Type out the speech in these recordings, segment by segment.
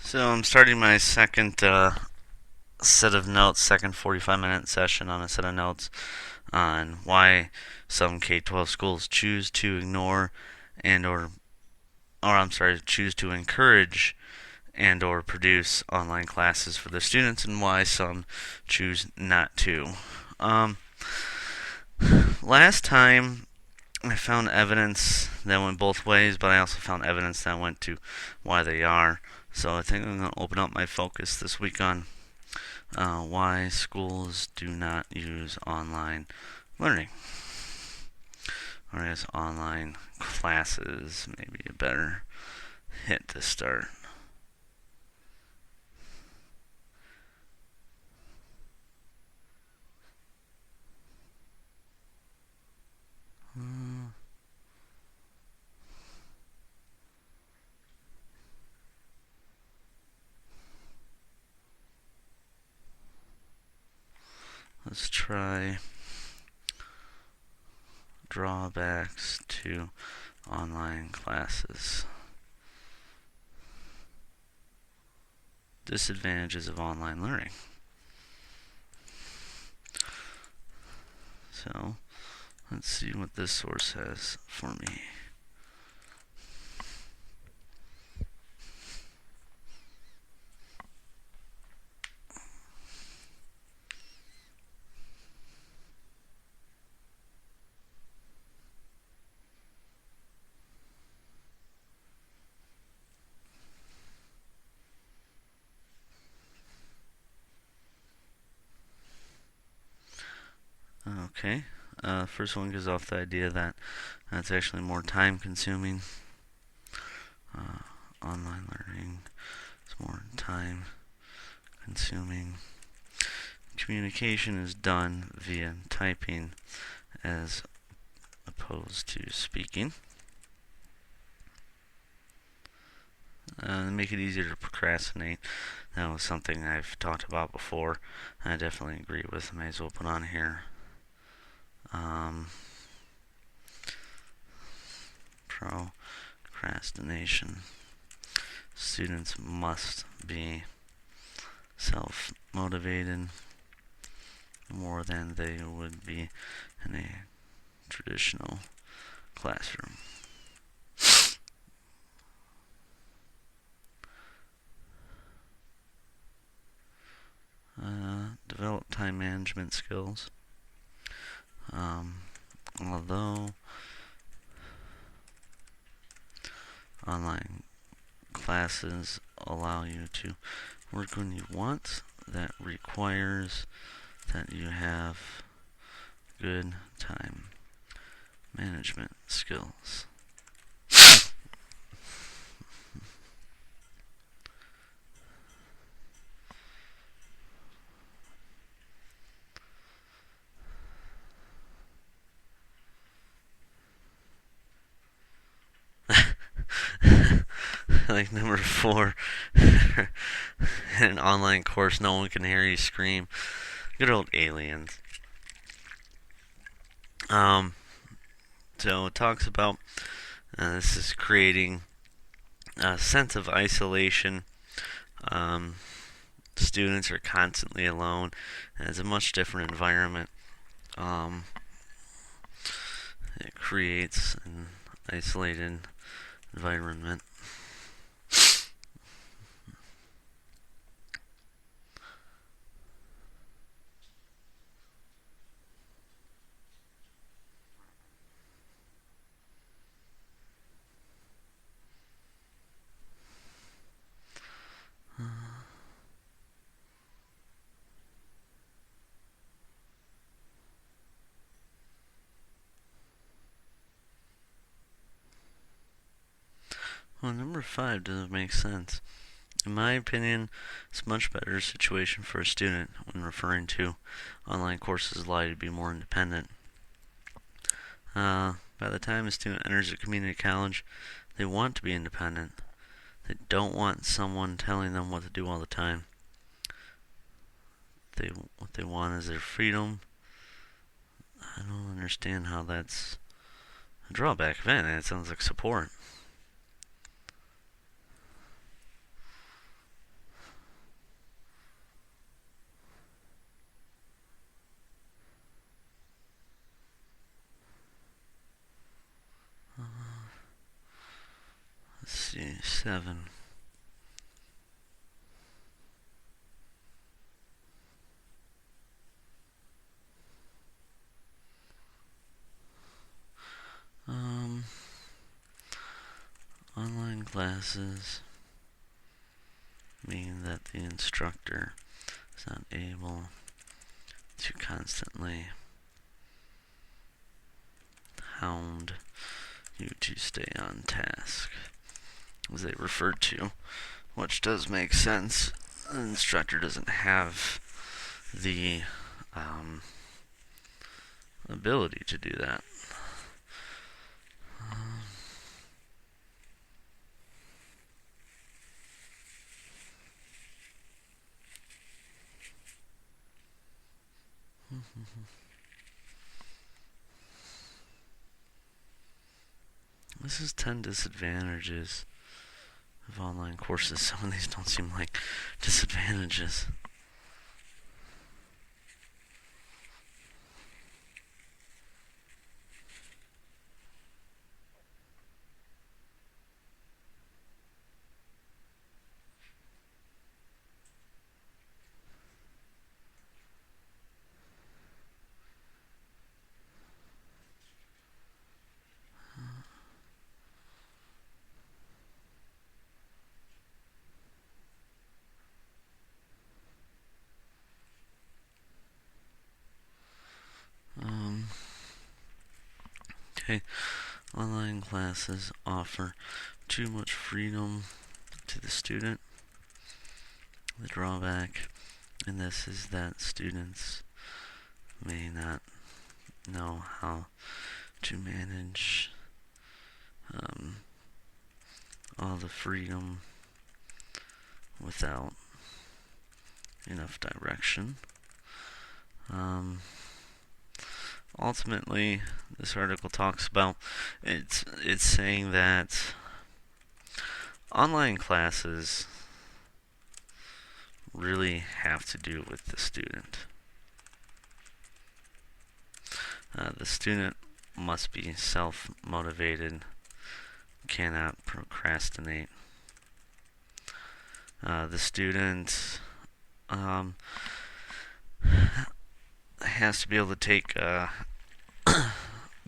So I'm starting my second set of notes, second 45-minute session on a set of notes on why some K-12 schools choose to ignore and choose to encourage and or produce online classes for their students, and why some choose not to. Um, Last time I found evidence that went both ways, but I also found evidence that went to why they are. So I think I'm going to open up my focus this week on why schools do not use online learning. Or as online classes, maybe a better hit to start. Let's try drawbacks to online classes. Disadvantages of online learning. So, let's see what this source has for me. Okay, first one goes off the idea that it's actually more time consuming. Online learning is more time consuming. Communication is done via typing as opposed to speaking. Make it easier to procrastinate. That was something I've talked about before. I definitely agree with. May as well put on here. Procrastination. Students must be self-motivated more than they would be in a traditional classroom. Develop time management skills. Although online classes allow you to work when you want, that requires that you have good time management skills. Like number 4, in an online course, no one can hear you scream. Good old aliens. So it talks about this is creating a sense of isolation. Students are constantly alone, and it's a much different environment. It creates an isolated environment. Well, number 5 doesn't make sense. In my opinion, it's a much better situation for a student when referring to online courses allow you to be more independent. By the time a student enters a community college, they want to be independent. They don't want someone telling them what to do all the time. What they want is their freedom. I don't understand how that's a drawback. If anything, it sounds like support. let's see, 7. Online classes mean that the instructor is not able to constantly hound you to stay on task, as they refer to, which does make sense. The instructor doesn't have the ability to do that. This is 10 disadvantages of online courses. Some of these don't seem like disadvantages. Okay, online classes offer too much freedom to the student. The drawback in this is that students may not know how to manage all the freedom without enough direction. Ultimately, this article talks about it's saying that online classes really have to do with the student. The student must be self-motivated, cannot procrastinate. The student has to be able to take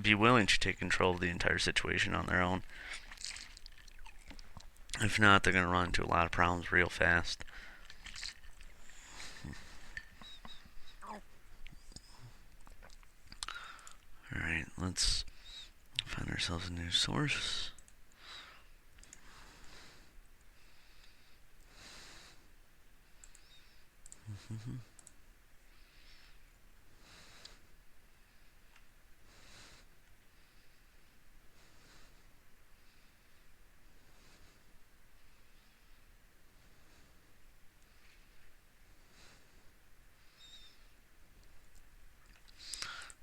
be willing to take control of the entire situation on their own. If not, they're going to run into a lot of problems real fast. Alright, let's find ourselves a new source.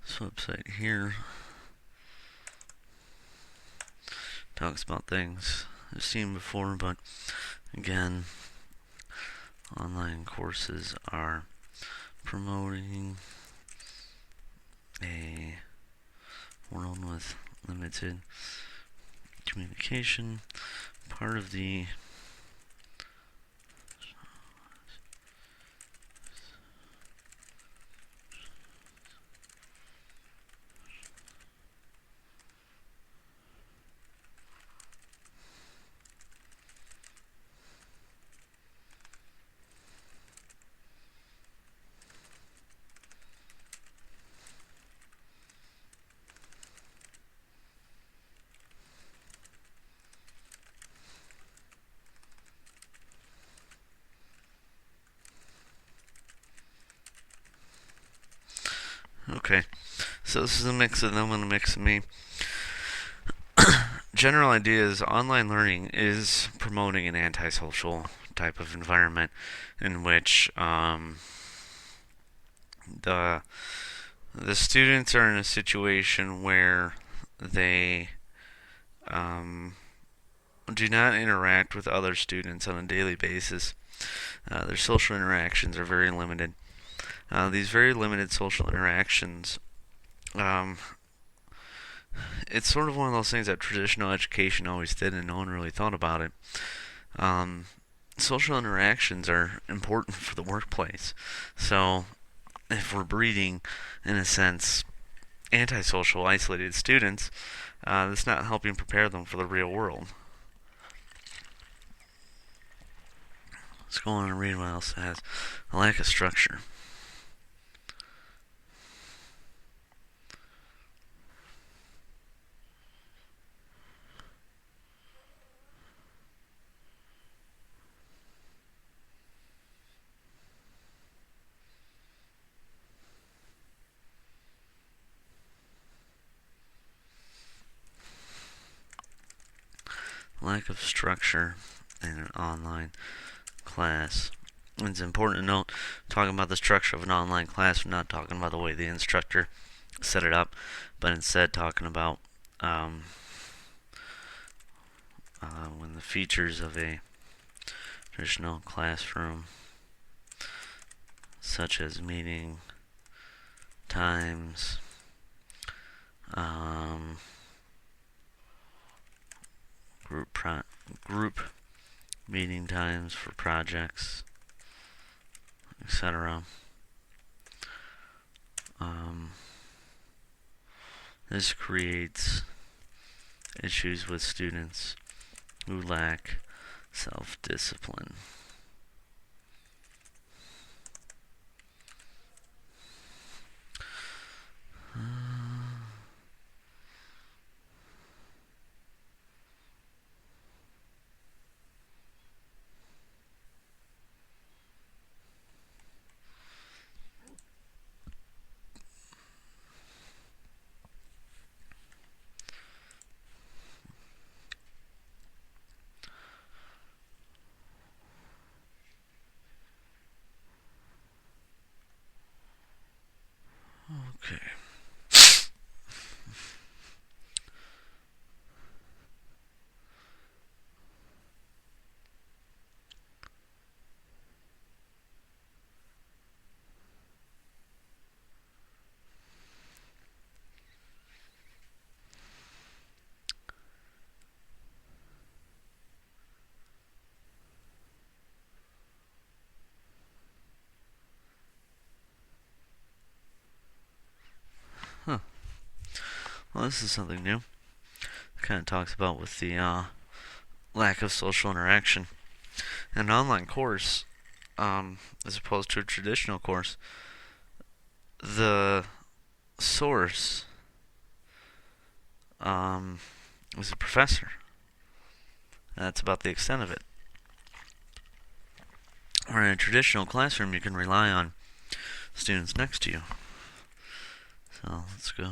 This website here talks about things I've seen before, but again, online courses are promoting a world with limited communication. Part of the okay, so this is a mix of them and a mix of me. General idea is online learning is promoting an antisocial type of environment in which the students are in a situation where they do not interact with other students on a daily basis. Their social interactions are very limited. These very limited social interactions it's sort of one of those things that traditional education always did, and no one really thought about it. Um, Social interactions are important for the workplace. So, if we're breeding, in a sense, antisocial, isolated students, that's not helping prepare them for the real world. Let's go on and read what else it has. A lack of structure. Lack of structure in an online class. It's important to note, talking about the structure of an online class, we're not talking about the way the instructor set it up, but instead talking about when the features of a traditional classroom, such as meeting times, group meeting times for projects, etc. This creates issues with students who lack self-discipline. Okay. Huh. Well, this is something new. It kind of talks about with the lack of social interaction. In an online course, as opposed to a traditional course, the source is a professor. And that's about the extent of it. Or in a traditional classroom, you can rely on students next to you. So let's go.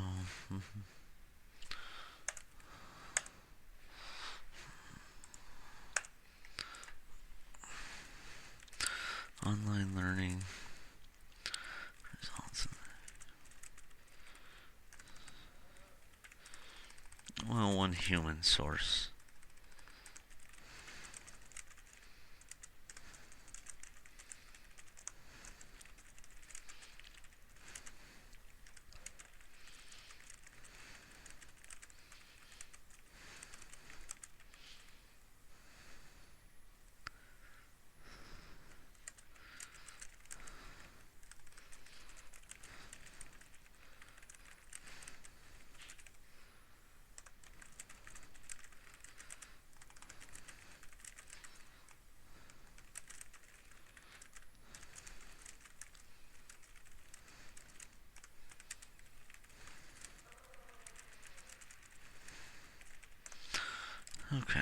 Online learning results. Well, one human source. Okay.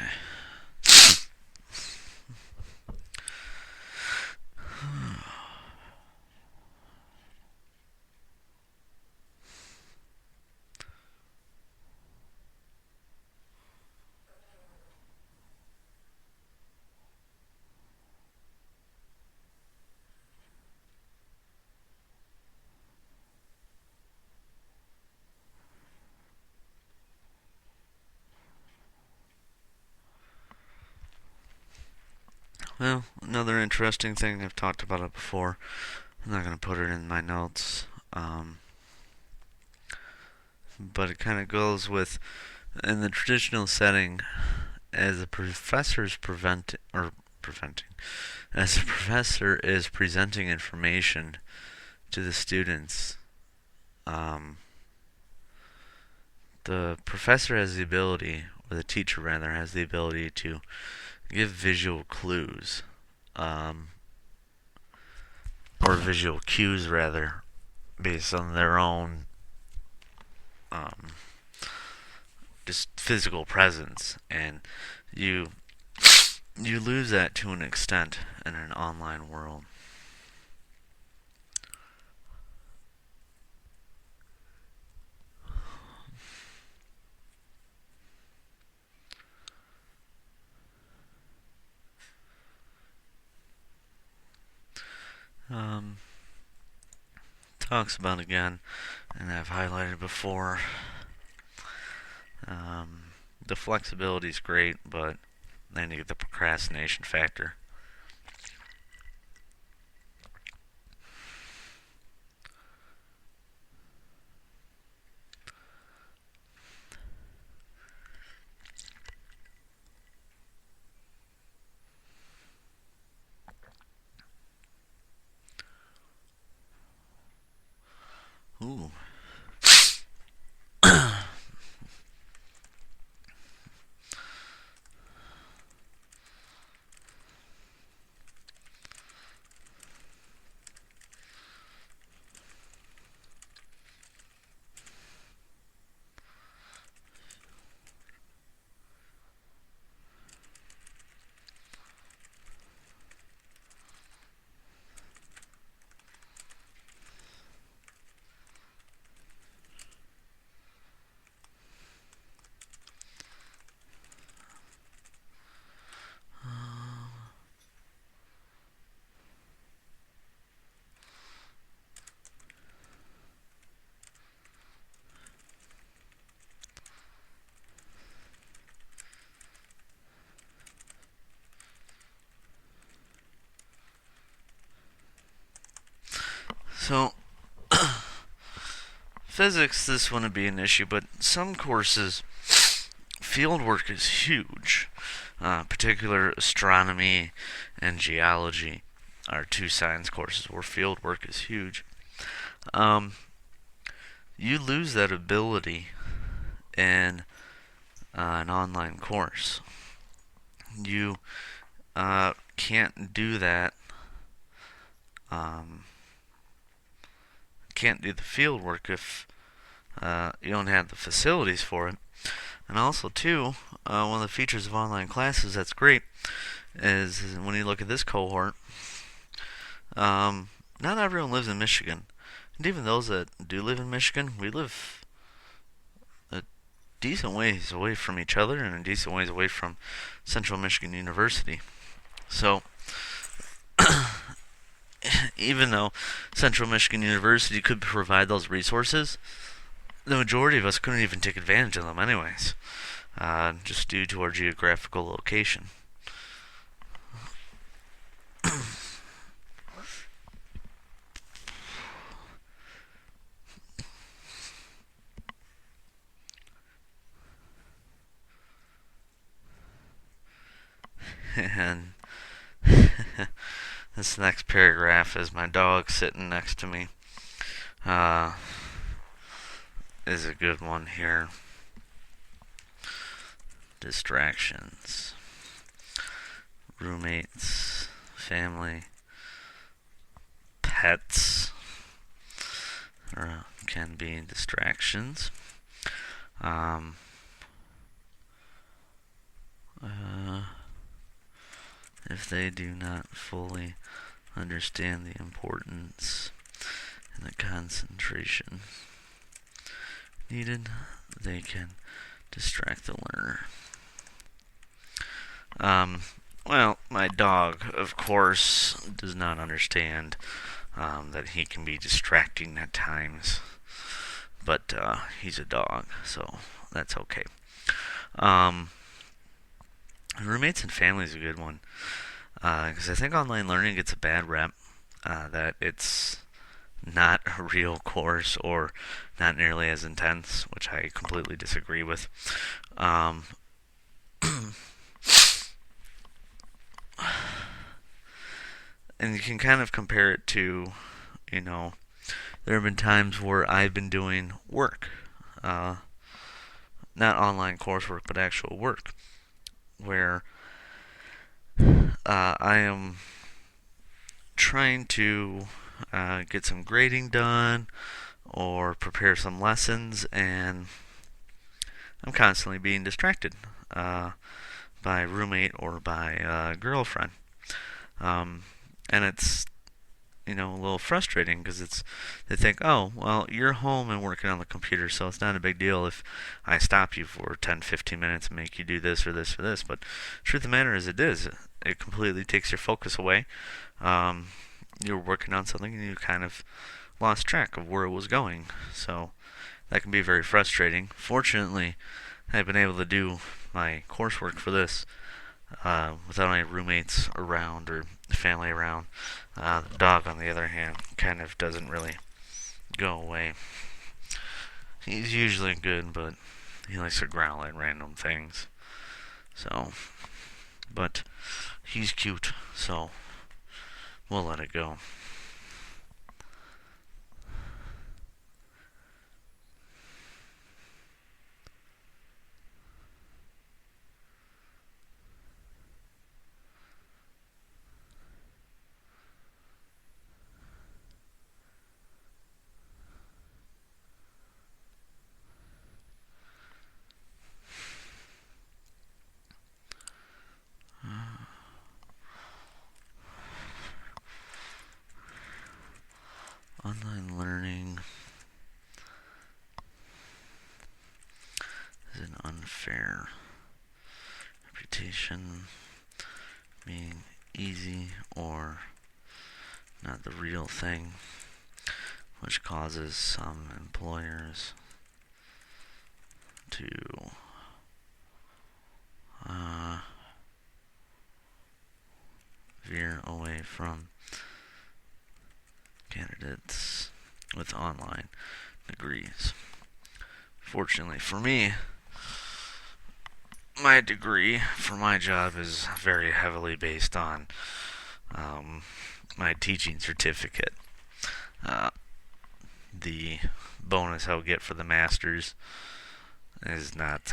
Well, another interesting thing, I've talked about it before. I'm not going to put it in my notes. but it kind of goes with in the traditional setting as a professor is preventing as a professor is presenting information to the students. Um, the professor has the ability, or the teacher rather, has the ability to give visual clues, um, or visual cues rather, based on their own um, just physical presence, and you you lose that to an extent in an online world. Um, Talks about again, and I've highlighted before. Um, the flexibility is great, but then you get the procrastination factor. Ooh. So, physics, this wouldn't be an issue, but some courses, field work is huge. Particular astronomy and geology are two science courses where field work is huge. Um, you lose that ability in an online course. You can't do that. Um, can't do the field work if you don't have the facilities for it. And also, too, one of the features of online classes that's great is when you look at this cohort, not everyone lives in Michigan. And even those that do live in Michigan, we live a decent ways away from each other and a decent ways away from Central Michigan University. So, even though Central Michigan University could provide those resources, the majority of us couldn't even take advantage of them anyways, just due to our geographical location. And this next paragraph is my dog sitting next to me. Is a good one here. Distractions. Roommates, family, pets can be distractions. If they do not fully understand the importance and the concentration needed, they can distract the learner. Well, my dog, of course, does not understand that he can be distracting at times, but he's a dog, so that's okay. Roommates and family is a good one, because I think online learning gets a bad rep, that it's not a real course or not nearly as intense, which I completely disagree with. Um, and you can kind of compare it to, you know, there have been times where I've been doing work, uh, not online coursework, but actual work, where I am trying to get some grading done or prepare some lessons, and I'm constantly being distracted by a roommate or by a girlfriend. Um, and it's a little frustrating because they think, oh, well, you're home and working on the computer, so it's not a big deal if I stop you for 10, 15 minutes and make you do this or this or this. But truth of the matter is, it completely takes your focus away. You're working on something and you kind of lost track of where it was going. So that can be very frustrating. Fortunately, I've been able to do my coursework for this without any roommates around or family around. The dog, on the other hand, kind of doesn't really go away. He's usually good, but he likes to growl at random things. So, but he's cute, so we'll let it go. Online learning is an unfair reputation, being easy or not the real thing, which causes some employers to veer away from candidates with online degrees. Fortunately for me, my degree for my job is very heavily based on my teaching certificate. The bonus I'll get for the master's is not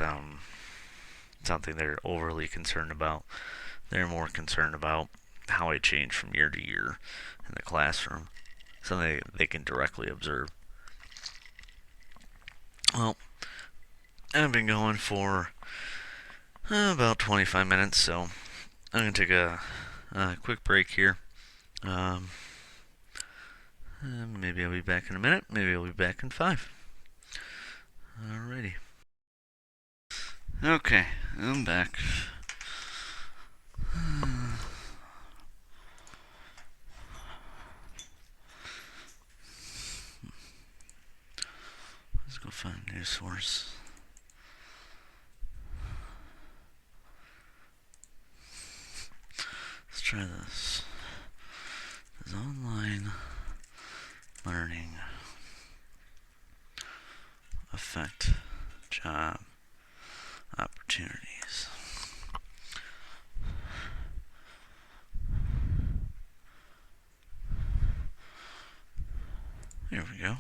something they're overly concerned about. They're more concerned about how I change from year to year in the classroom, so they can directly observe. Well, I've been going for about 25 minutes, so I'm going to take a quick break here. Maybe I'll be back in a minute. Maybe I'll be back in 5. Alrighty. Okay, I'm back. Let's go find a new source. Let's try this. Does online learning affect job opportunities? Here we go.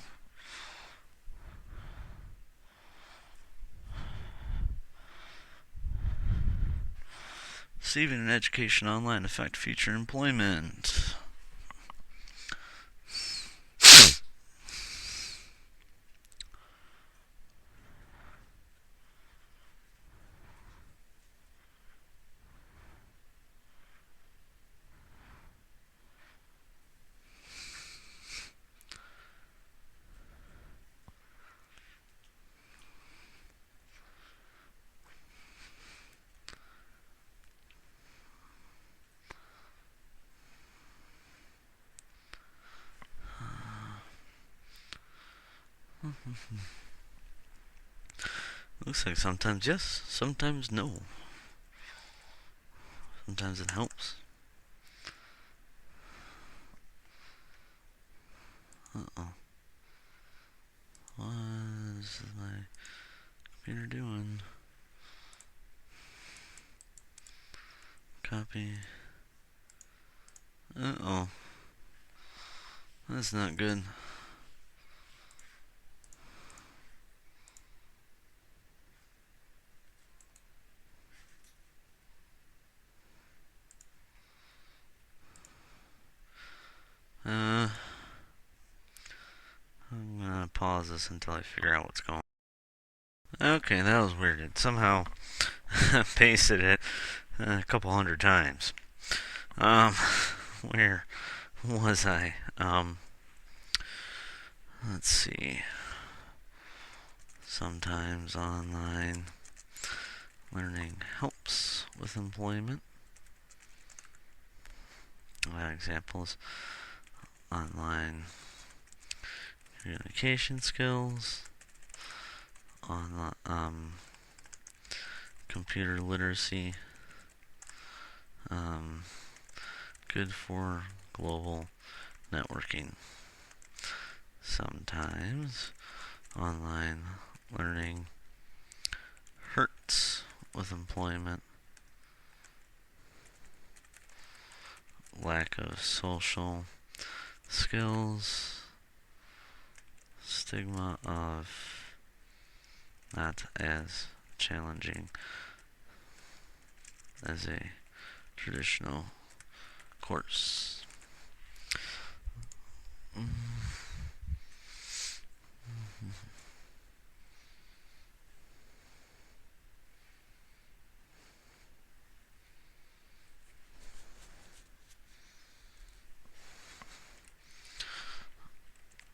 Receiving an education online affect future employment. Looks like sometimes yes, sometimes no. Sometimes it helps. Uh-oh. Copy. Uh-oh. That's not good. I'm gonna pause this until I figure out what's going on. Okay, that was weird. It somehow pasted it a couple hundred times. Where was I? Let's see. Sometimes online learning helps with employment. Examples: online communication skills, on computer literacy, good for global networking. Sometimes online learning hurts with employment. Lack of social skills. Stigma of not as challenging as a traditional course.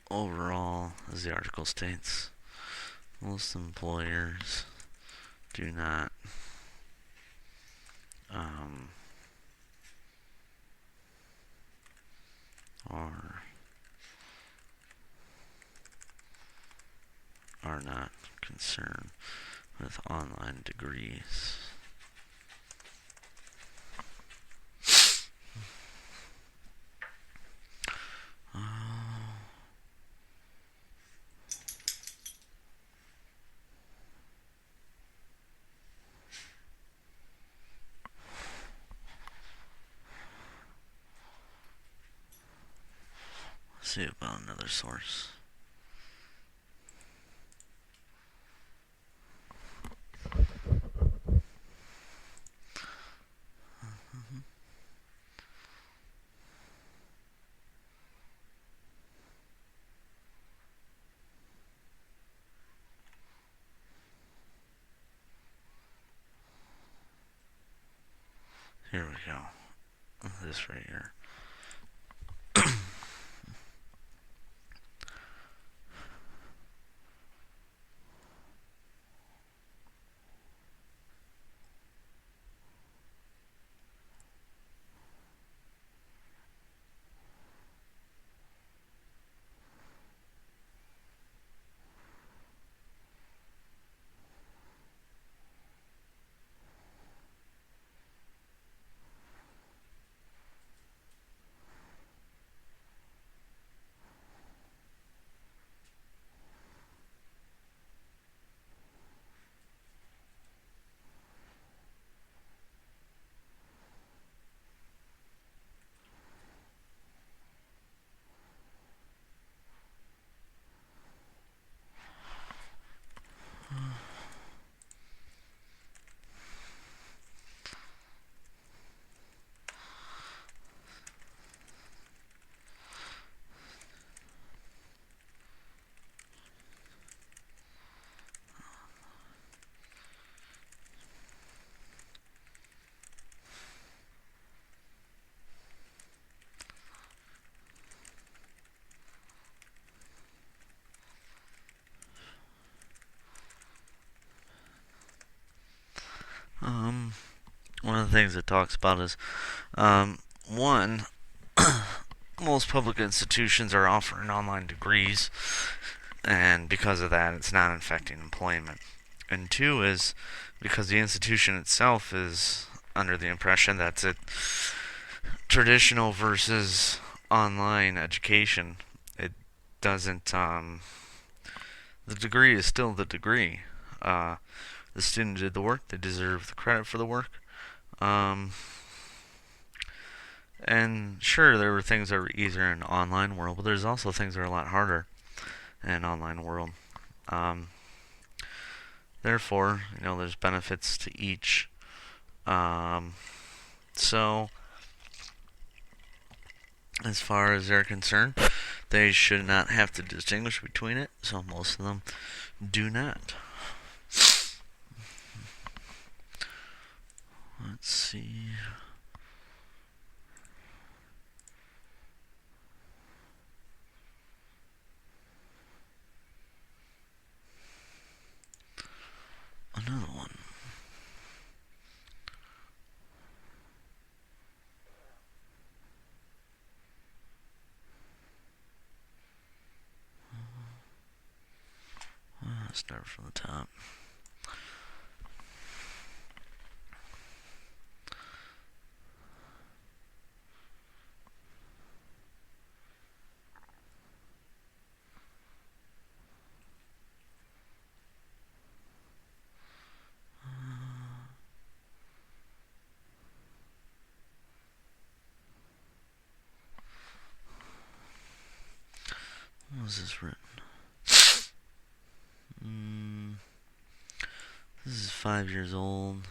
Overall, as the article states, most employers do not are not concerned with online degrees. Let's see about another source. Here we go. This right here. One of the things it talks about is, one, most public institutions are offering online degrees, and because of that, it's not affecting employment. And two is because the institution itself is under the impression that it's traditional versus online education. It doesn't, the degree is still the degree. The student did the work, they deserve the credit for the work. And sure, there were things that were easier in the online world, but there's also things that are a lot harder in an online world. Um, Therefore, there's benefits to each. So, as far as they're concerned, they should not have to distinguish between it, so most of them do not. Let's see. Another one. Let's start from the top. What was this written? This is 5 years old.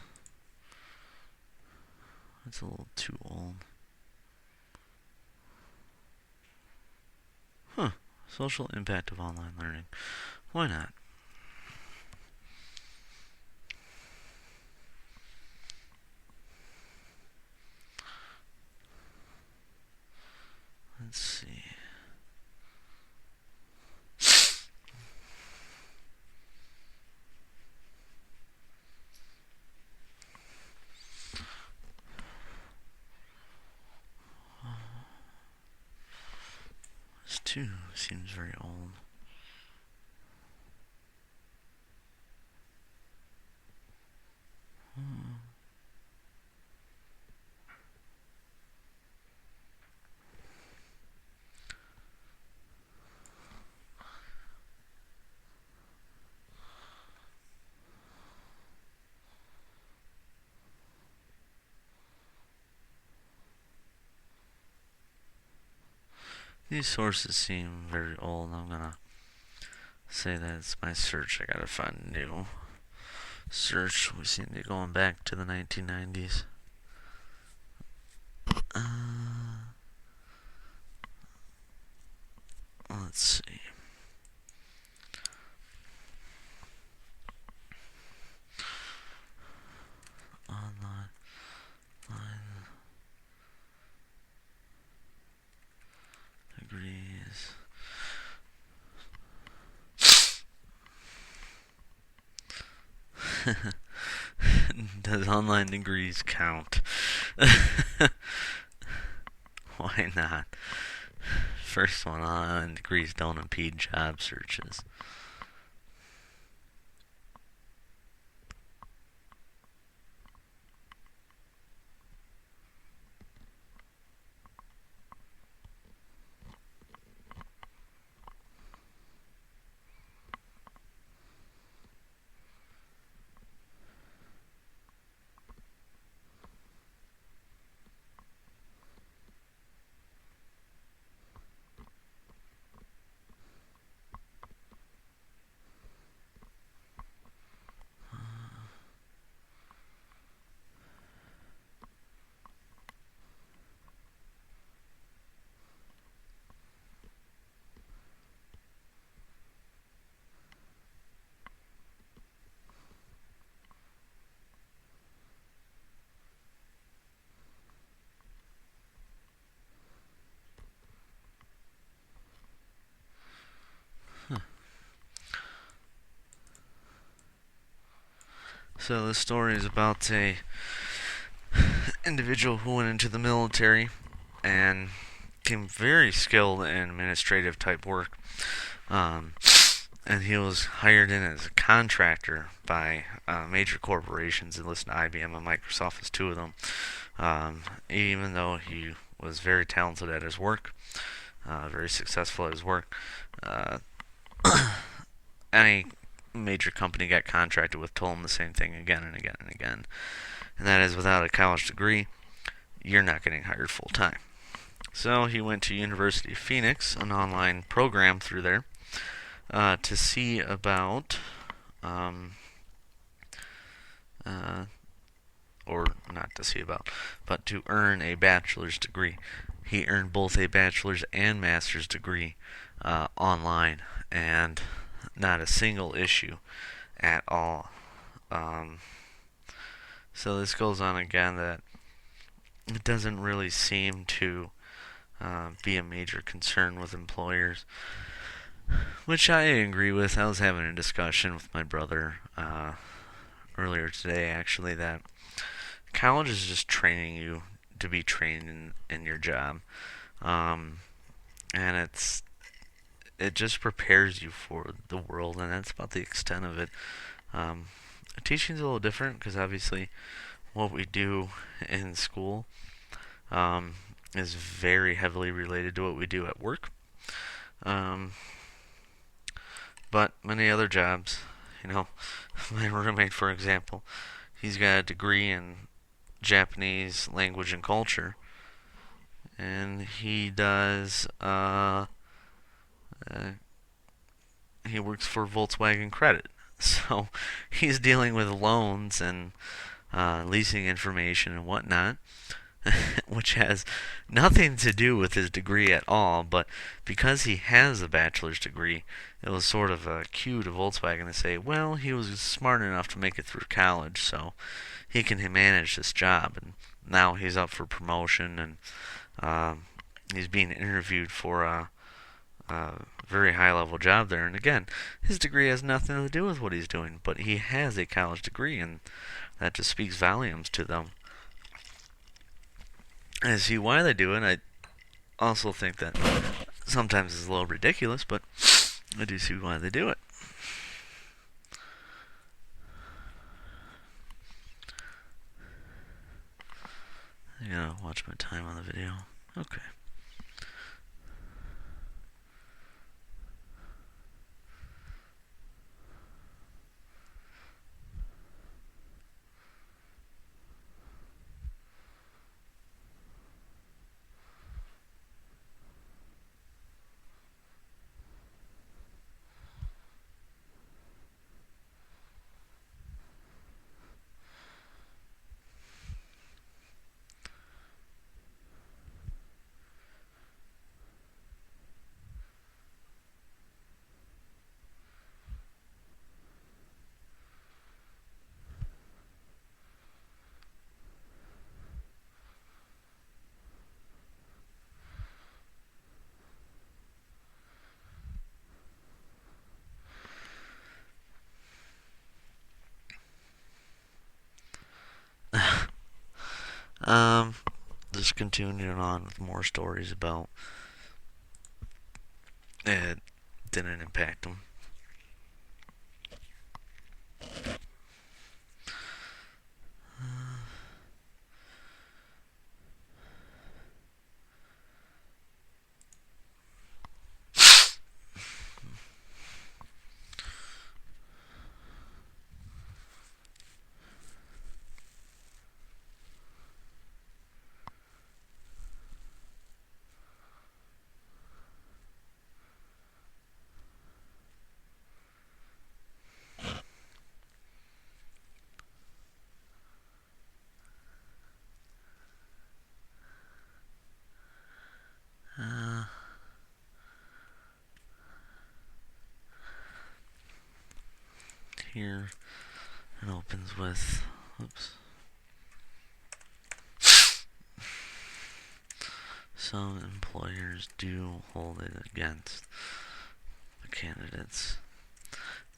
That's a little too old. Huh. Social impact of online learning. Why not? Let's see. This 2 seems very old. These sources seem very old. I'm gonna say that it's my search. I gotta find a new search. We seem to be going back to the 1990s. Let's see. Online degrees. Does online degrees count? Why not? First one, online degrees don't impede job searches. So this story is about a individual who went into the military and became very skilled in administrative type work. And he was hired in as a contractor by major corporations, and listed IBM and Microsoft as 2 of them. Even though he was very talented at his work, very successful at his work, any major company got contracted with told him the same thing again and again and again, and that is, without a college degree, you're not getting hired full time. So he went to University of Phoenix, an online program through there, to see about, or not to see about, but to earn a bachelor's degree. He earned both a bachelor's and master's degree online, and not a single issue at all. So this goes on again that it doesn't really seem to be a major concern with employers, which I agree with. I was having a discussion with my brother earlier today, actually, that college is just training you to be trained in your job, and it just prepares you for the world, and that's about the extent of it. Teaching's a little different because obviously what we do in school is very heavily related to what we do at work. But many other jobs, my roommate, for example, he's got a degree in Japanese language and culture, and he does, he works for Volkswagen Credit. So he's dealing with loans and leasing information and whatnot, which has nothing to do with his degree at all, but because he has a bachelor's degree, it was sort of a cue to Volkswagen to say, well, he was smart enough to make it through college, so he can manage this job, and now he's up for promotion, and he's being interviewed for a very high-level job there, and again, his degree has nothing to do with what he's doing, but he has a college degree, and that just speaks volumes to them. I see why they do it. I also think that sometimes it's a little ridiculous, but I do see why they do it. I gotta watch my time on the video. Okay. Just continuing on with more stories about it didn't impact them. Here it opens with, oops. Some employers do hold it against the candidates,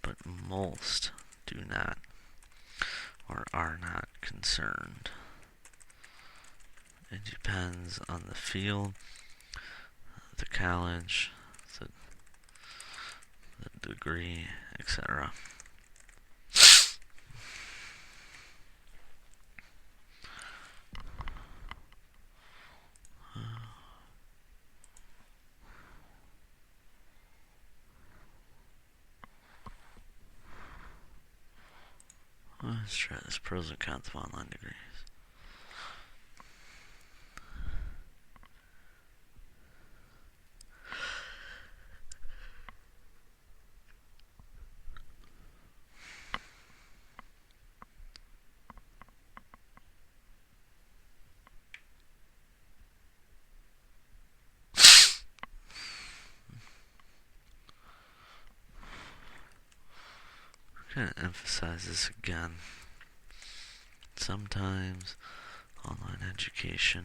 but most do not or are not concerned. It depends on the field, the college, the degree, etc. Let's try this pros and cons of online degrees. kind of emphasize this again. Sometimes online education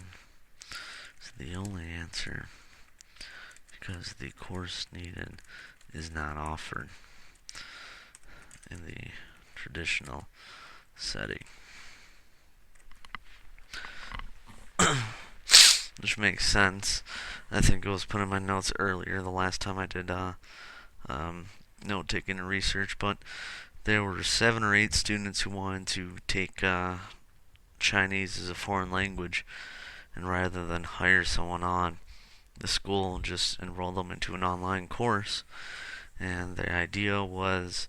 is the only answer because the course needed is not offered in the traditional setting. Which makes sense. I think it was put in my notes earlier the last time I did note taking and research, but there were 7 or 8 students who wanted to take Chinese as a foreign language, and rather than hire someone on, the school just enrolled them into an online course. And the idea was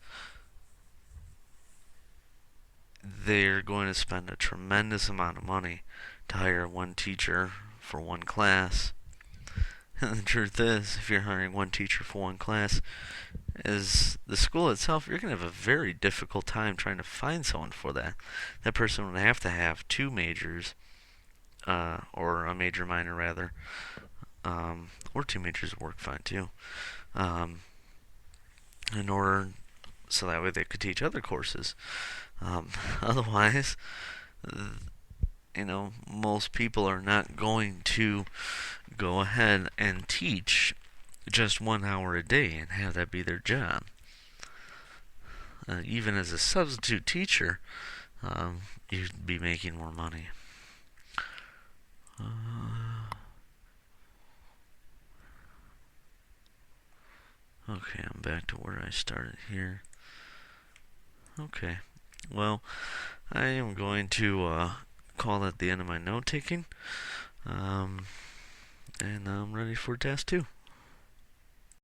they're going to spend a tremendous amount of money to hire one teacher for one class. And the truth is, if you're hiring one teacher for one class, as the school itself, you're going to have a very difficult time trying to find someone for that. That person would have to have 2 majors, or a major minor rather, or 2 majors would work fine too, in order so that way they could teach other courses. Otherwise, most people are not going to go ahead and teach just 1 hour a day and have that be their job. Even as a substitute teacher, you'd be making more money. Okay, I'm back to where I started here. Okay, well, I am going to call that the end of my note taking, and I'm ready for task 2.